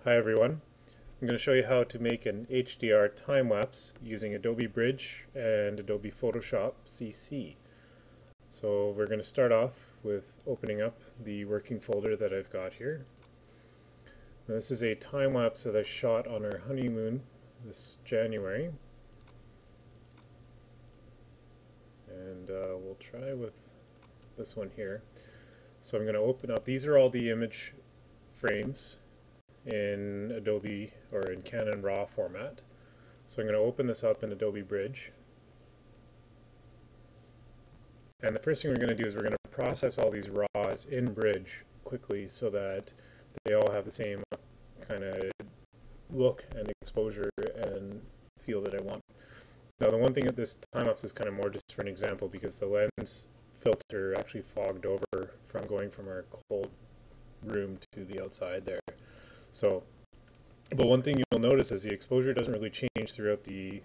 Hi everyone. I'm going to show you how to make an HDR time-lapse using Adobe Bridge and Adobe Photoshop CC. So we're going to start off with opening up the working folder that I've got here. Now, this is a time-lapse that I shot on our honeymoon this January. And we'll try with this one here. So I'm going to open up, these are all the image frames in Adobe or in Canon RAW format. So I'm going to open this up in Adobe Bridge. And the first thing we're going to do is we're going to process all these RAWs in Bridge quickly so that they all have the same kind of look and exposure and feel that I want. Now the one thing that this time-lapse is kind of more just for an example because the lens filter actually fogged over from going from our cold room to the outside there. So, but one thing you'll notice is the exposure doesn't really change throughout the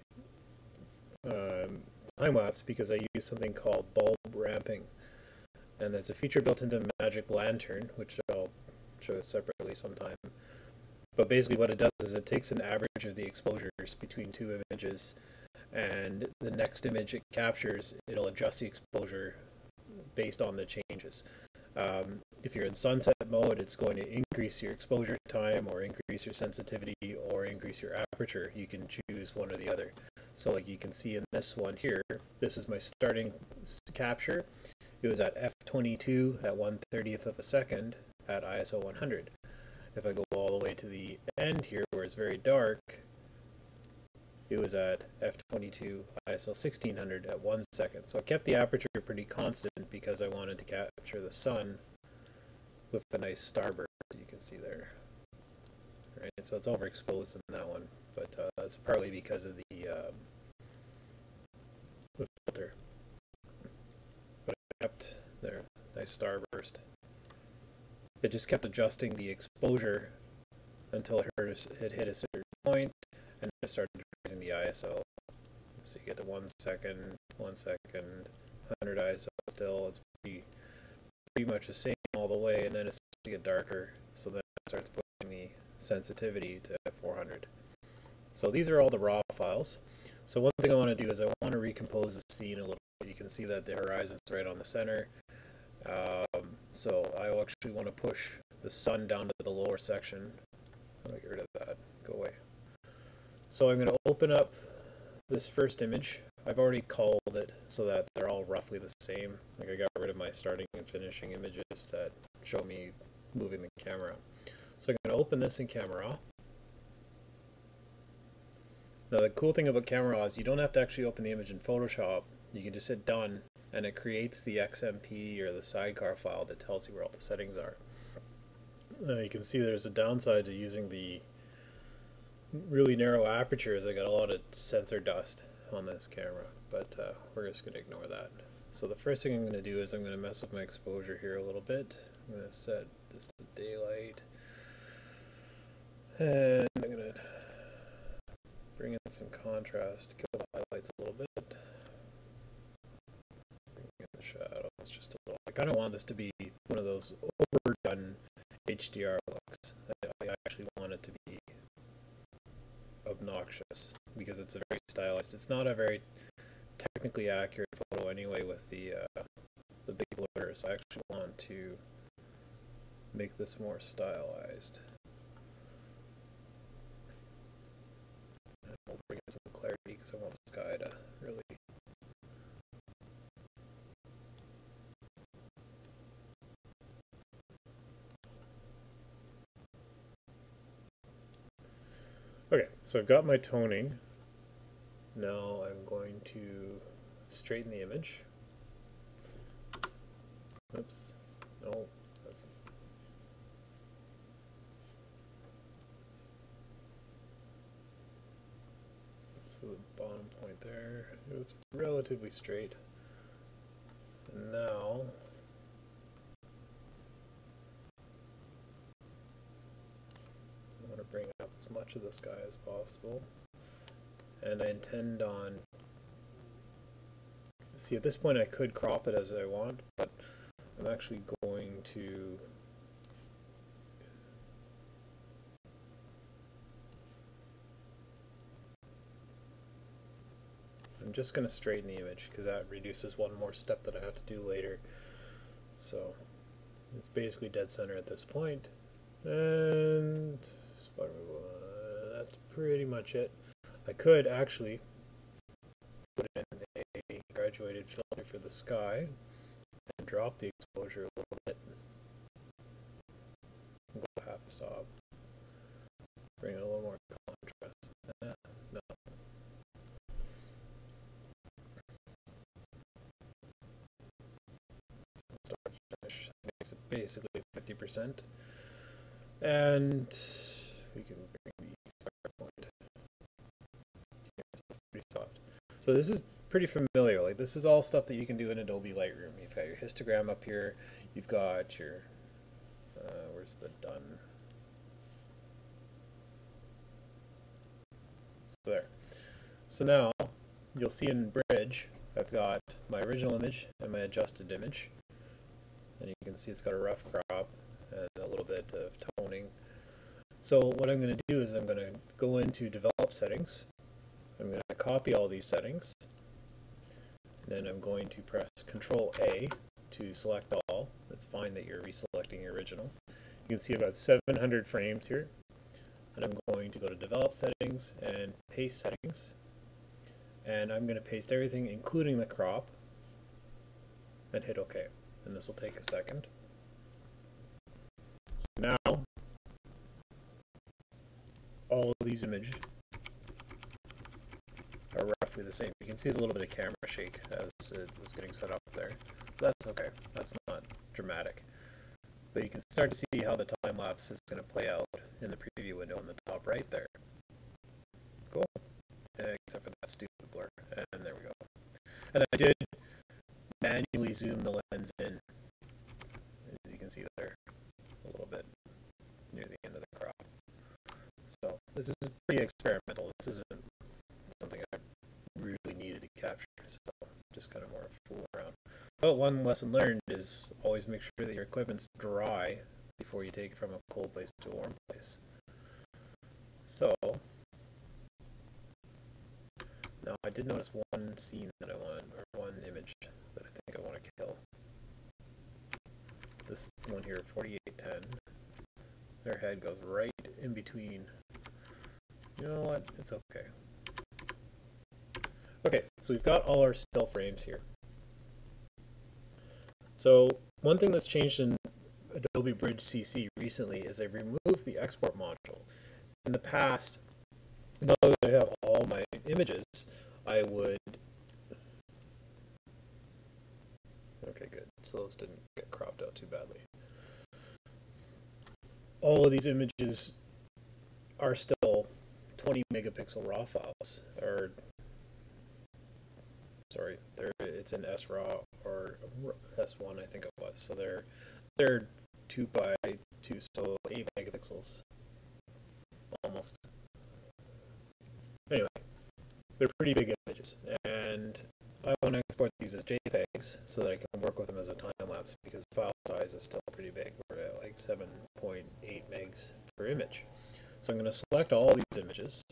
time-lapse because I use something called bulb ramping. And there's a feature built into Magic Lantern, which I'll show separately sometime. But basically what it does is it takes an average of the exposures between two images, and the next image it captures, it'll adjust the exposure based on the changes. If you're in sunset mode, it's going to increase your exposure time or increase your sensitivity or increase your aperture. You can choose one or the other. So like you can see in this one here, this is my starting capture. It was at f22 at 1/30th of a second at ISO 100. If I go all the way to the end here where it's very dark, it was at f22 ISO 1600 at 1 second. So I kept the aperture pretty constant because I wanted to capture the sun with a nice starburst that you can see there. Right, so it's overexposed in that one, but that's partly because of the filter. But I kept there, nice starburst. It just kept adjusting the exposure until it hit a certain point, and it started raising the ISO. So you get to 1 second, 1 second, 100 ISO still. It's pretty much the same all the way, and then it starts to get darker. So then it starts pushing the sensitivity to 400. So these are all the raw files. So one thing I want to do is I want to recompose the scene a little bit. You can see that the horizon's right on the center. So I actually want to push the sun down to the lower section. I'm going to get rid of that. Go away. So I'm going to open up this first image. I've already called it so that they're all roughly the same. Like I got rid of my starting and finishing images that show me moving the camera. So I'm going to open this in Camera Raw. Now the cool thing about Camera Raw is you don't have to actually open the image in Photoshop. You can just hit done and it creates the XMP or the sidecar file that tells you where all the settings are. Now you can see there's a downside to using the really narrow apertures. I got a lot of sensor dust on this camera, but we're just going to ignore that. So the first thing I'm going to do is I'm going to mess with my exposure here a little bit. I'm going to set this to daylight, and I'm going to bring in some contrast, kill the highlights a little bit, bring in the shadows just a little. I kind of want this to be one of those overdone HDR looks. I actually want it to be obnoxious because it's a very stylized. It's not a very technically accurate photo anyway with the big blur, so I actually want to make this more stylized. And we'll bring in some clarity because I want the sky to really Okay, so I've got my toning. Now I'm going to straighten the image. Oops. No, that's... So the bottom point there, it was relatively straight. And now I want to bring up as much of the sky as possible. And I intend on, see at this point I could crop it as I want, but I'm actually going to just going to straighten the image because that reduces one more step that I have to do later. So it's basically dead center at this point. And that's pretty much it. I could actually put in a graduated filter for the sky and drop the exposure a little bit. Go half a stop. Bring it a little more contrast. No. Start finish makes it basically 50%. And we can bring the start point. It's pretty soft. So this is pretty familiar. Like, this is all stuff that you can do in Adobe Lightroom. You've got your histogram up here. You've got your where's the done? So there. So now you'll see in Bridge, I've got my original image and my adjusted image, and you can see it's got a rough crop and a little bit of toning. So what I'm going to do is I'm going to go into Develop Settings. I'm going to copy all these settings, and then I'm going to press Control A to select all. It's fine that you're reselecting your original. You can see about 700 frames here, and I'm going to go to Develop Settings and Paste Settings, and I'm going to paste everything including the crop and hit OK, and this will take a second. So now all of these images are roughly the same. You can see there's a little bit of camera shake as it was getting set up there. That's okay, that's not dramatic. But you can start to see how the time lapse is going to play out in the preview window in the top right there. Cool. Except for that stupid blur. And there we go. And I did manually zoom the lens in, as you can see there, a little bit near the end of the crop. So this is pretty experimental. This isn't something I really needed to capture, so just kind of more fool around. But one lesson learned is always make sure that your equipment's dry before you take it from a cold place to a warm place. So now I did notice one scene that I want, or one image that I think I want to kill. This one here, 4810. Their head goes right in between. You know what? It's okay. Okay, so we've got all our still frames here. So one thing that's changed in Adobe Bridge CC recently is they've removed the export module. In the past, now that I have all my images, I would... Okay, good. So those didn't get cropped out too badly. All of these images are still 20 megapixel RAW files, or sorry, it's in SRAW or S1, I think it was. So they're 2 by 2, so 8 megapixels, almost. Anyway, they're pretty big images, and I want to export these as JPEGs so that I can work with them as a time lapse because the file size is still pretty big. We're at like 7.8 megs per image. So I'm going to select all these images.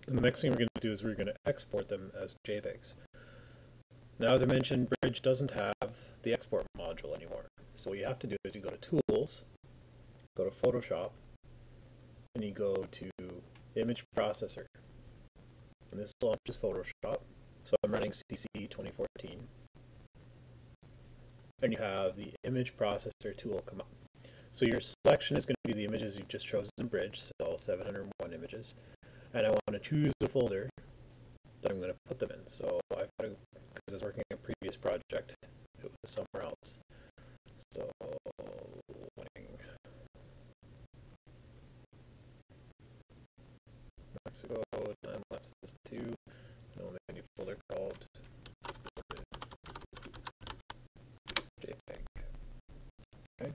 And the next thing we're going to do is we're going to export them as JPEGs. Now, as I mentioned, Bridge doesn't have the export module anymore. So what you have to do is you go to Tools, go to Photoshop, and you go to Image Processor. And this launches Photoshop. So I'm running CC 2014. And you have the Image Processor tool come up. So your selection is going to be the images you've just chosen in Bridge, so 701 images. And I want to choose the folder that I'm going to put them in. So I've got to, because I was working on a previous project, it was somewhere else. So Mexico, time lapse is 2. And I'll make a new folder called JPEG. Okay.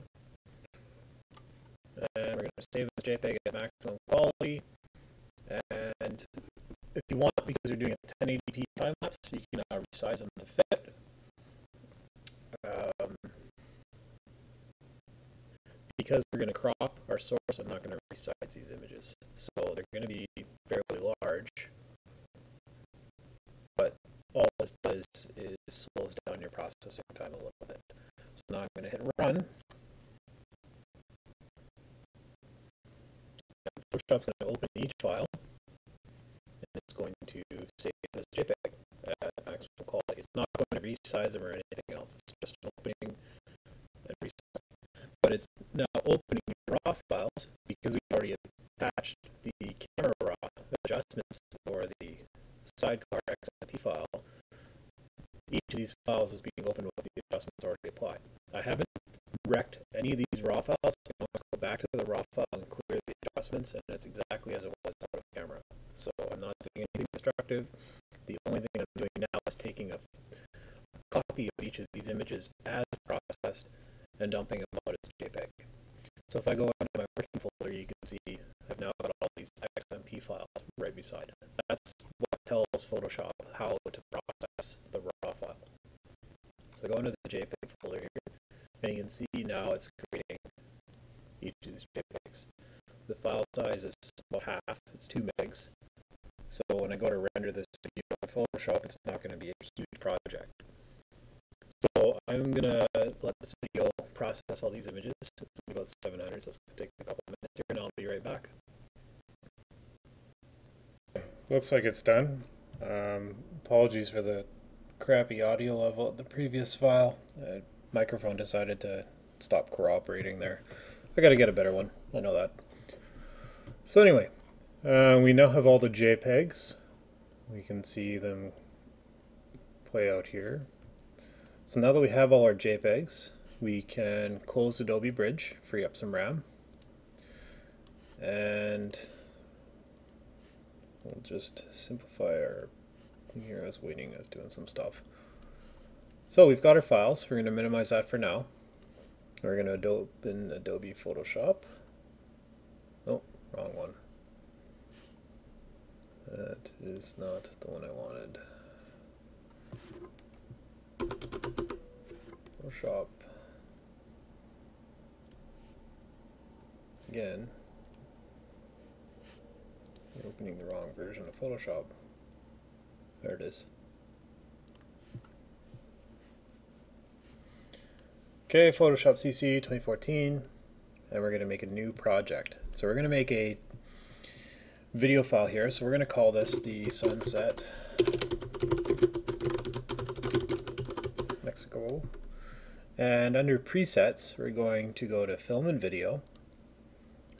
And we're going to save this JPEG at maximum quality. And if you want, because you're doing a 1080p time lapse, you can now resize them to fit. Because we're going to crop our source, I'm not going to resize these images. So they're going to be fairly large, but all this does is slows down your processing time a little bit. So now I'm going to hit run. Photoshop's going to open each file, and it's going to save it as JPEG at maximum quality. It's not going to resize them or anything else. It's just opening and resizing. But it's now opening raw files because we already attached the camera raw adjustments for the sidecar XMP file. Each of these files is being opened with the adjustments already applied. I haven't wrecked any of these raw files. So I'm going to go back to the raw file and clear the adjustments, and it's exactly as it was out of camera. So I'm not doing anything destructive. The only thing I'm doing now is taking a copy of each of these images as processed and dumping them out as JPEG. So if I go into my working folder, you can see I've now got all these XMP files right beside. That's what tells Photoshop how to process the raw file. So go into the JPEG folder here, and you can see now it's creating each of these JPEGs. The file size is about half, it's 2 megs. So when I go to render this video in Photoshop, it's not going to be a huge project. So I'm going to let this video process all these images. It's about 700, so it's going to take a couple of minutes here, and I'll be right back. Looks like it's done. Apologies for the crappy audio level of the previous file. Microphone decided to stop cooperating there. I got to get a better one. I know that. So anyway, we now have all the JPEGs. We can see them play out here. So now that we have all our JPEGs, we can close Adobe Bridge, free up some RAM, and we'll just simplify our thing here. I was doing some stuff. So we've got our files. We're going to minimize that for now. We're going to open Adobe Photoshop. Oh, wrong one. That is not the one I wanted. Photoshop. Again, you're opening the wrong version of Photoshop. There it is. Okay, Photoshop CC 2014, and we're going to make a new project. So we're going to make a video file here. So we're going to call this the Sunset Mexico. And under presets, we're going to go to Film and Video,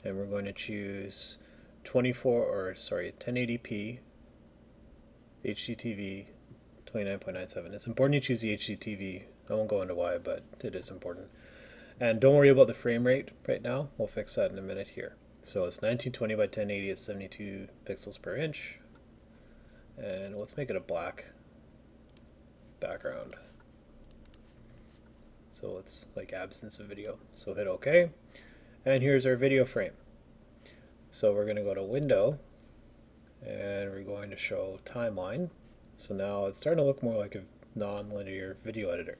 and we're going to choose 1080p HDTV 29.97. It's important you choose the HDTV. I won't go into why, but it is important. And don't worry about the frame rate right now. We'll fix that in a minute here. So it's 1920 by 1080 at 72 pixels per inch. And let's make it a black background. So it's like absence of video. So hit OK. And here's our video frame. So we're going to go to Window, and we're going to show Timeline. So now it's starting to look more like a non-linear video editor.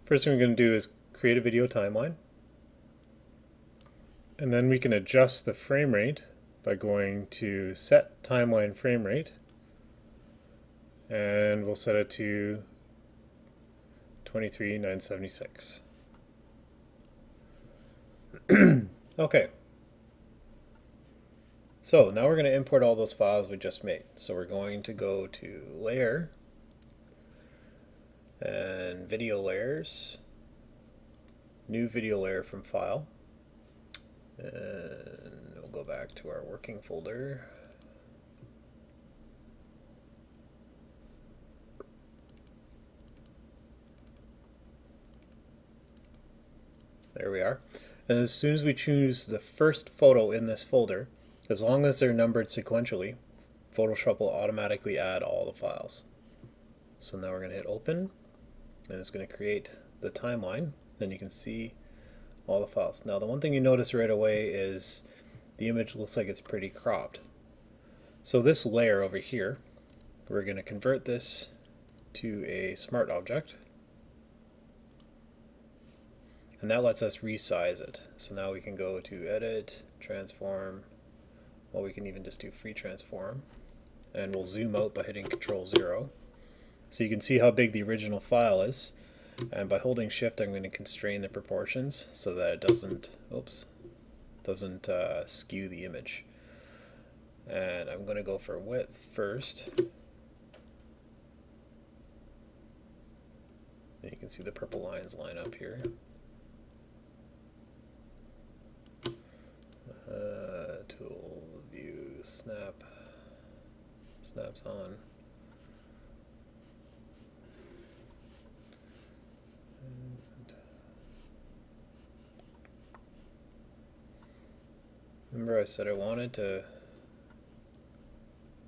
First thing we're going to do is create a video timeline. And then we can adjust the frame rate by going to Set Timeline Frame Rate. And we'll set it to 23,976. Okay. So now we're going to import all those files we just made. So we're going to go to Layer and Video Layers, New Video Layer from File, and we'll go back to our working folder. There we are. And as soon as we choose the first photo in this folder, as long as they're numbered sequentially, Photoshop will automatically add all the files. So now we're going to hit Open, and it's going to create the timeline. Then you can see all the files. Now the one thing you notice right away is the image looks like it's pretty cropped. So this layer over here, we're going to convert this to a smart object. And that lets us resize it. So now we can go to Edit, Transform, well, we can even just do Free Transform. And we'll zoom out by hitting Control 0. So you can see how big the original file is, and by holding shift I'm going to constrain the proportions so that it doesn't skew the image. And I'm going to go for width first. And you can see the purple lines line up here. Tool view snaps on. And remember I said I wanted to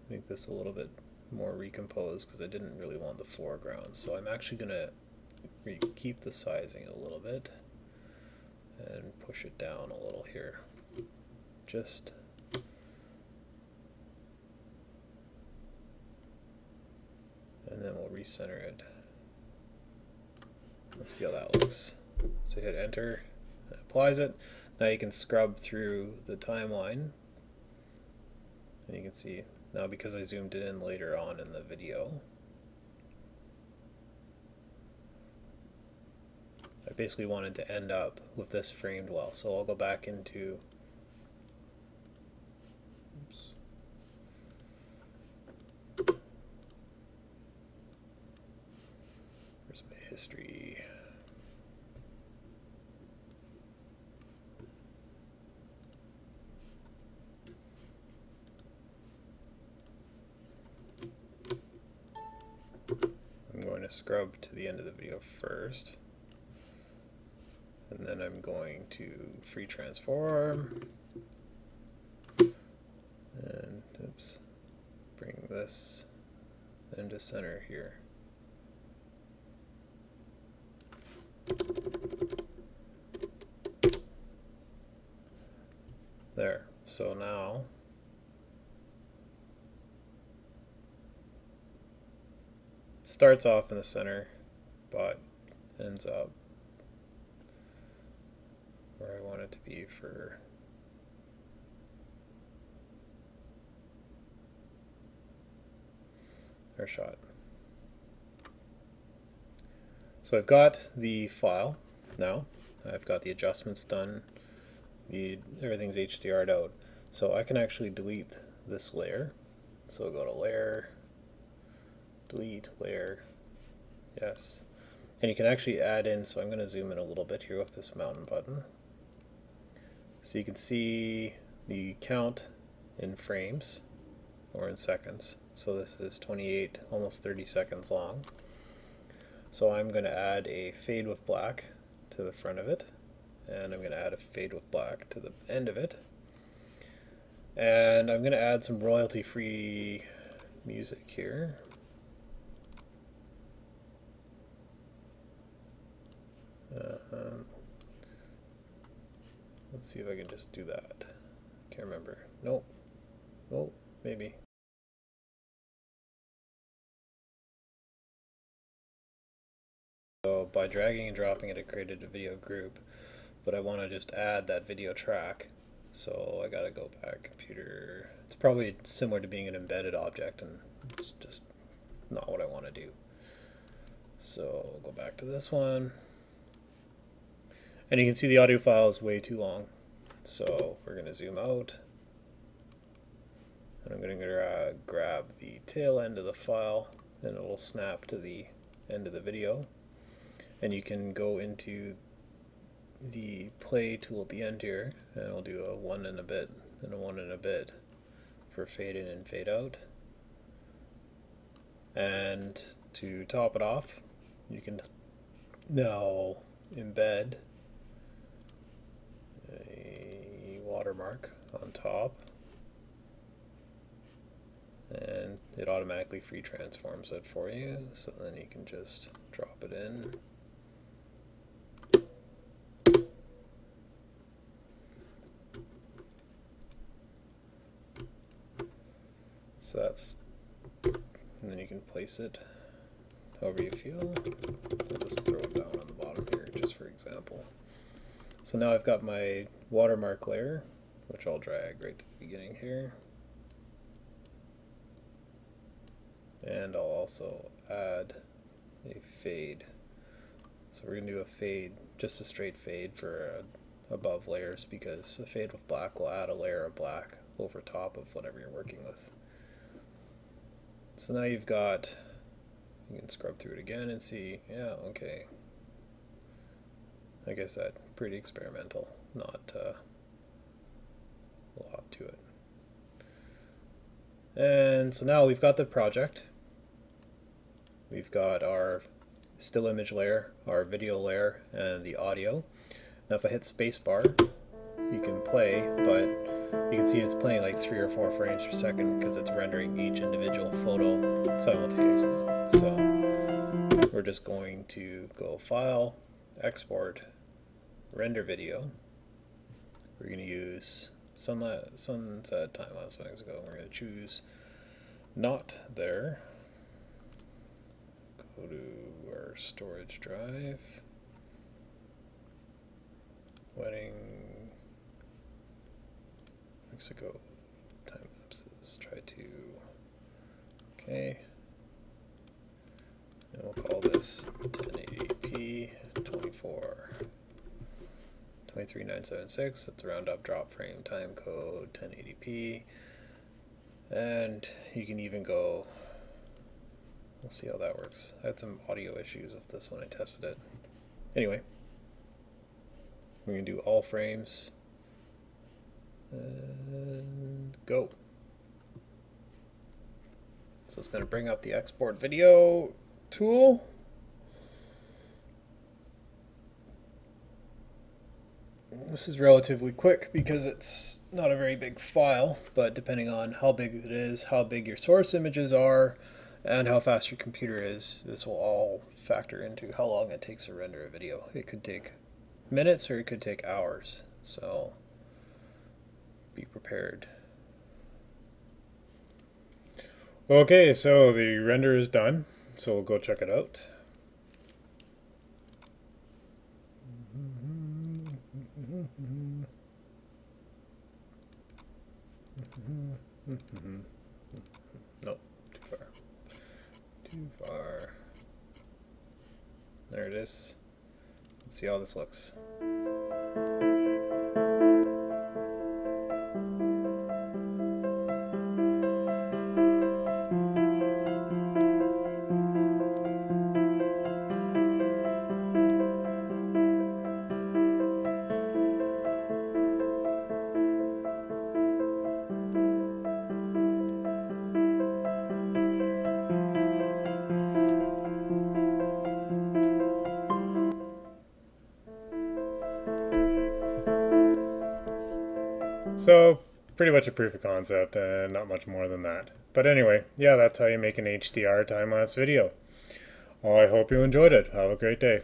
make this a little bit more recomposed because I didn't really want the foreground. So I'm actually going to keep the sizing a little bit and push it down a little here. Just and then we'll recenter it. Let's see how that looks. So hit enter, that applies it. Now you can scrub through the timeline, and you can see now because I zoomed it in later on in the video, I basically wanted to end up with this framed well. So I'll go back into where's my history? I'm going to scrub to the end of the video first, and then I'm going to free transform and bring this into center here. There. So now it starts off in the center, but ends up where I want it to be for our shot. So I've got the file now. I've got the adjustments done. Everything's HDR'd out. So I can actually delete this layer. So I'll go to layer, delete layer, yes. And you can actually add in, so I'm going to zoom in a little bit here with this mountain button. So you can see the count in frames or in seconds. So this is 28, almost 30 seconds long. So I'm going to add a fade with black to the front of it, and I'm going to add a fade with black to the end of it. And I'm going to add some royalty-free music here. Let's see if I can just do that. Can't remember. Nope. Nope. Maybe. So by dragging and dropping it, it created a video group, but I want to just add that video track. So I gotta go back, computer. It's probably similar to being an embedded object, and it's just not what I want to do. So I'll go back to this one. And you can see the audio file is way too long. So we're going to zoom out. And I'm going to grab the tail end of the file, and it will snap to the end of the video. And you can go into the play tool at the end here, and I'll do a 1 and a bit and a 1 and a bit for fade in and fade out. And to top it off, you can now embed a watermark on top, and it automatically free transforms it for you, so then you can just drop it in. So that's, and then you can place it however you feel. I'll just throw it down on the bottom here just for example. So now I've got my watermark layer, which I'll drag right to the beginning here. And I'll also add a fade. So we're going to do a fade, just a straight fade for above layers, because a fade with black will add a layer of black over top of whatever you're working with. So now you've got, you can scrub through it again and see, yeah, okay. Like I said, pretty experimental, not a lot to it. And so now we've got the project. We've got our still image layer, our video layer, and the audio. Now if I hit spacebar, you can play, but you can see it's playing like 3 or 4 frames per second because it's rendering each individual photo simultaneously. So we're just going to go File, Export, Render Video. We're going to use Sunset Timelapse settings ago. We're going to choose Not There. Go to our storage drive. Wedding Mexico time lapses. Try to. Okay. And we'll call this 1080p 23976. It's a round up drop frame time code 1080p. And you can even go. We'll see how that works. I had some audio issues with this when I tested it. Anyway, we're going to do all frames and go. So it's going to bring up the export video tool. This is relatively quick because it's not a very big file, but depending on how big it is, how big your source images are, and how fast your computer is, this will all factor into how long it takes to render a video. It could take minutes or it could take hours, so be prepared. Okay, so the render is done, so we'll go check it out. Nope, too far. Too far. There it is. Let's see how this looks. So, pretty much a proof of concept and not much more than that. But anyway, yeah, that's how you make an HDR time-lapse video. I hope you enjoyed it. Have a great day.